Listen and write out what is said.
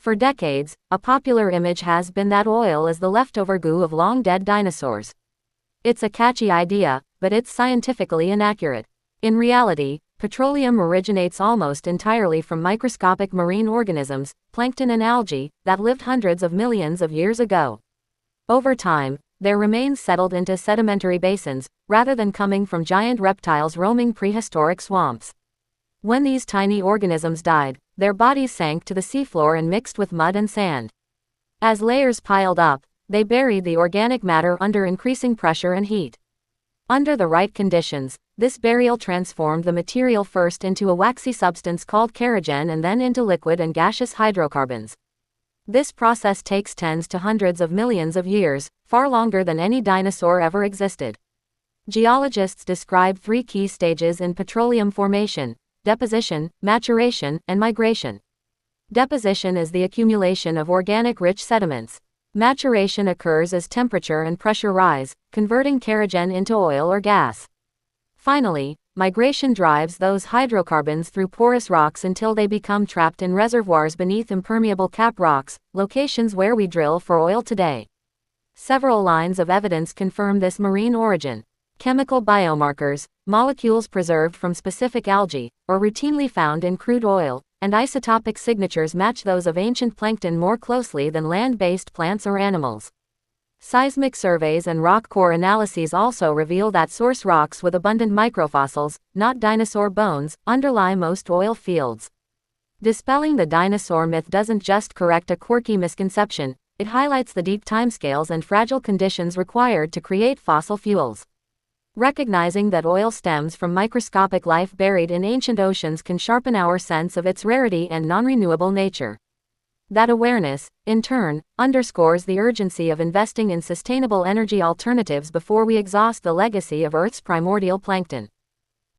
For decades, a popular image has been that oil is the leftover goo of long-dead dinosaurs. It's a catchy idea, but it's scientifically inaccurate. In reality, petroleum originates almost entirely from microscopic marine organisms, plankton and algae, that lived hundreds of millions of years ago. Over time, their remains settled into sedimentary basins, rather than coming from giant reptiles roaming prehistoric swamps. When these tiny organisms died, their bodies sank to the seafloor and mixed with mud and sand. As layers piled up, they buried the organic matter under increasing pressure and heat. Under the right conditions, this burial transformed the material first into a waxy substance called kerogen and then into liquid and gaseous hydrocarbons. This process takes tens to hundreds of millions of years, far longer than any dinosaur ever existed. Geologists describe three key stages in petroleum formation: deposition, maturation, and migration. Deposition is the accumulation of organic-rich sediments. Maturation occurs as temperature and pressure rise, converting kerogen into oil or gas. Finally, migration drives those hydrocarbons through porous rocks until they become trapped in reservoirs beneath impermeable cap rocks, locations where we drill for oil today. Several lines of evidence confirm this marine origin. Chemical biomarkers, molecules preserved from specific algae, or routinely found in crude oil, and isotopic signatures match those of ancient plankton more closely than land-based plants or animals. Seismic surveys and rock core analyses also reveal that source rocks with abundant microfossils, not dinosaur bones, underlie most oil fields. Dispelling the dinosaur myth doesn't just correct a quirky misconception, it highlights the deep timescales and fragile conditions required to create fossil fuels. Recognizing that oil stems from microscopic life buried in ancient oceans can sharpen our sense of its rarity and non-renewable nature. That awareness, in turn, underscores the urgency of investing in sustainable energy alternatives before we exhaust the legacy of Earth's primordial plankton.